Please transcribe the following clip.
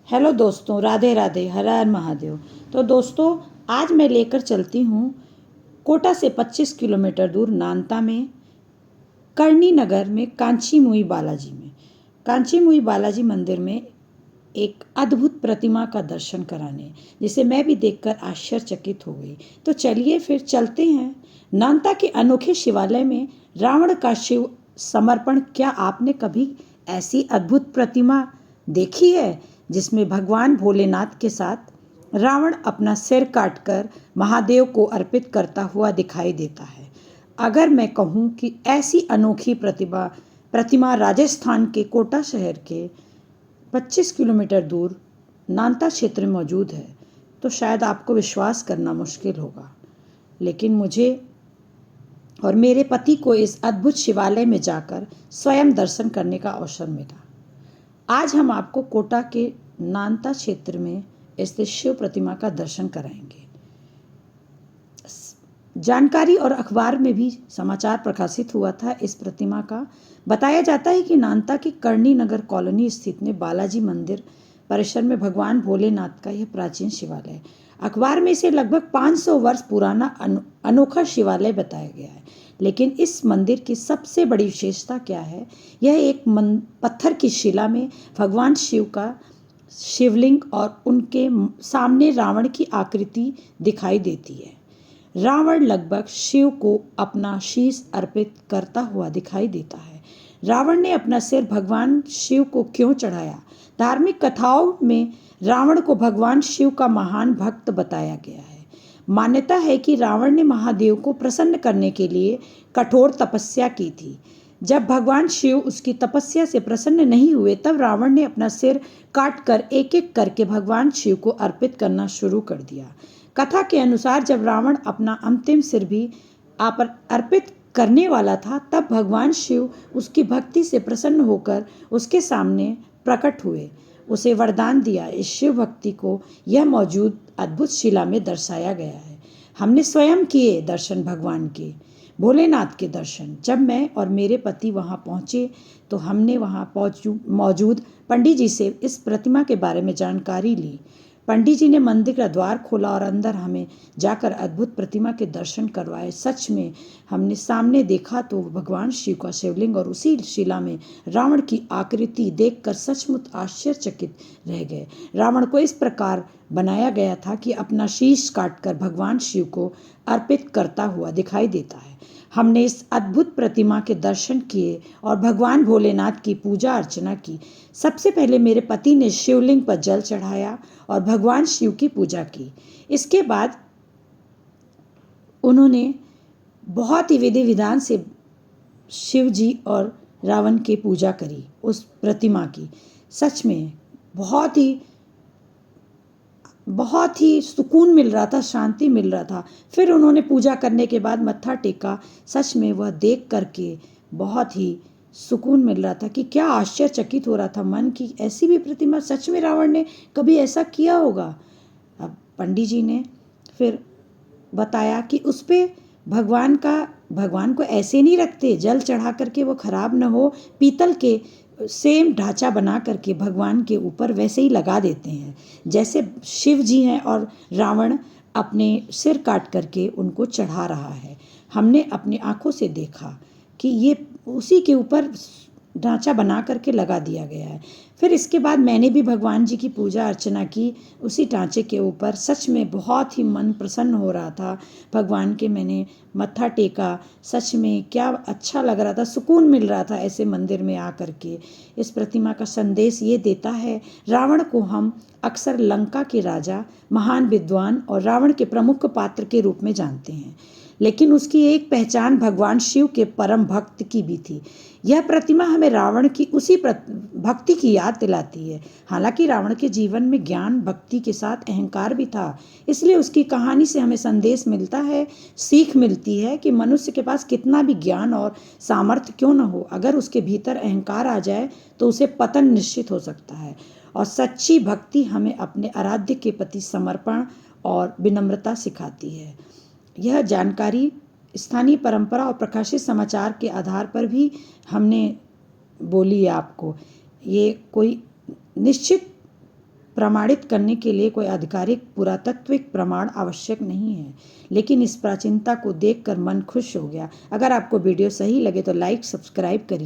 Hello दोस्तों, राधे राधे, हर हर महादेव। तो दोस्तों, आज मैं लेकर चलती हूँ कोटा से 25 किलोमीटर दूर नानता में करणी नगर में कांची मुई बालाजी में। कांची मुई बालाजी मंदिर में एक अद्भुत प्रतिमा का दर्शन कराने, जिसे मैं भी देखकर आश्चर्यचकित हो गई। तो चलिए फिर चलते हैं नानता के अनोखे शिवालय में। रावण का शिव समर्पण। क्या आपने कभी ऐसी अद्भुत प्रतिमा देखी है जिसमें भगवान भोलेनाथ के साथ रावण अपना सिर काटकर महादेव को अर्पित करता हुआ दिखाई देता है? अगर मैं कहूँ कि ऐसी अनोखी प्रतिमा राजस्थान के कोटा शहर के 25 किलोमीटर दूर नानता क्षेत्र में मौजूद है, तो शायद आपको विश्वास करना मुश्किल होगा, लेकिन मुझे और मेरे पति को इस अद्भुत शिवालय में जाकर स्वयं दर्शन करने का अवसर मिला। आज हम आपको कोटा के नानता क्षेत्र में स्थित शिव प्रतिमा का दर्शन कराएंगे। जानकारी और अखबार में भी समाचार प्रकाशित हुआ था इस प्रतिमा का। बताया जाता है कि नानता की करणी नगर कॉलोनी स्थित में बालाजी मंदिर परिसर में भगवान भोलेनाथ का यह प्राचीन शिवालय है। अखबार में इसे लगभग 500 वर्ष पुराना अनोखा शिवालय बताया गया है। लेकिन इस मंदिर की सबसे बड़ी विशेषता क्या है? यह एक पत्थर की शिला में भगवान शिव का शिवलिंग और उनके सामने रावण की आकृति दिखाई देती है। रावण लगभग शिव को अपना शीश अर्पित करता हुआ दिखाई देता है। रावण ने अपना सिर भगवान शिव को क्यों चढ़ाया? धार्मिक कथाओं में रावण को भगवान शिव का महान भक्त बताया गया है। मान्यता है कि रावण ने महादेव को प्रसन्न करने के लिए कठोर तपस्या की थी। जब भगवान शिव उसकी तपस्या से प्रसन्न नहीं हुए, तब रावण ने अपना सिर काटकर एक एक करके भगवान शिव को अर्पित करना शुरू कर दिया। कथा के अनुसार जब रावण अपना अंतिम सिर भी अर्पित करने वाला था, तब भगवान शिव उसकी भक्ति से प्रसन्न होकर उसके सामने प्रकट हुए, उसे वरदान दिया। इस शिव भक्ति को यह मौजूद अद्भुत शिला में दर्शाया गया है। हमने स्वयं किए दर्शन भगवान के, भोलेनाथ के दर्शन। जब मैं और मेरे पति वहाँ पहुँचे तो हमने वहाँ मौजूद पंडित जी से इस प्रतिमा के बारे में जानकारी ली। पंडित जी ने मंदिर का द्वार खोला और अंदर हमें जाकर अद्भुत प्रतिमा के दर्शन करवाए। सच में हमने सामने देखा तो भगवान शिव का शिवलिंग और उसी शिला में रावण की आकृति देखकर सचमुच आश्चर्यचकित रह गए। रावण को इस प्रकार बनाया गया था कि अपना शीश काटकर भगवान शिव को अर्पित करता हुआ दिखाई देता है। हमने इस अद्भुत प्रतिमा के दर्शन किए और भगवान भोलेनाथ की पूजा अर्चना की। सबसे पहले मेरे पति ने शिवलिंग पर जल चढ़ाया और भगवान शिव की पूजा की। इसके बाद उन्होंने बहुत ही विधि विधान से शिव जी और रावण की पूजा करी उस प्रतिमा की। सच में बहुत ही सुकून मिल रहा था, शांति मिल रहा था। फिर उन्होंने पूजा करने के बाद मत्था टेका। सच में वह देख करके बहुत ही सुकून मिल रहा था कि क्या आश्चर्यचकित हो रहा था मन की ऐसी भी प्रतिमा सच में रावण ने कभी ऐसा किया होगा। अब पंडित जी ने फिर बताया कि उस पर भगवान को ऐसे नहीं रखते, जल चढ़ा करके वो खराब न हो, पीतल के सेम ढांचा बना करके भगवान के ऊपर वैसे ही लगा देते हैं जैसे शिव जी हैं और रावण अपने सिर काट करके उनको चढ़ा रहा है। हमने अपनी आंखों से देखा कि ये उसी के ऊपर ढांचा बना करके लगा दिया गया है। फिर इसके बाद मैंने भी भगवान जी की पूजा अर्चना की उसी ढांचे के ऊपर। सच में बहुत ही मन प्रसन्न हो रहा था। भगवान के मैंने मत्था टेका। सच में क्या अच्छा लग रहा था, सुकून मिल रहा था ऐसे मंदिर में आ करके। इस प्रतिमा का संदेश ये देता है, रावण को हम अक्सर लंका के राजा, महान विद्वान और रावण के प्रमुख पात्र के रूप में जानते हैं, लेकिन उसकी एक पहचान भगवान शिव के परम भक्त की भी थी। यह प्रतिमा हमें रावण की उसी भक्ति की याद दिलाती है। हालांकि रावण के जीवन में ज्ञान भक्ति के साथ अहंकार भी था, इसलिए उसकी कहानी से हमें संदेश मिलता है, सीख मिलती है कि मनुष्य के पास कितना भी ज्ञान और सामर्थ्य क्यों न हो, अगर उसके भीतर अहंकार आ जाए तो उसे पतन निश्चित हो सकता है। और सच्ची भक्ति हमें अपने आराध्य के प्रति समर्पण और विनम्रता सिखाती है। यह जानकारी स्थानीय परंपरा और प्रकाशित समाचार के आधार पर भी हमने बोली है आपको। ये कोई निश्चित प्रमाणित करने के लिए कोई आधिकारिक पुरातात्विक प्रमाण आवश्यक नहीं है, लेकिन इस प्राचीनता को देखकर मन खुश हो गया। अगर आपको वीडियो सही लगे तो लाइक सब्सक्राइब करिए।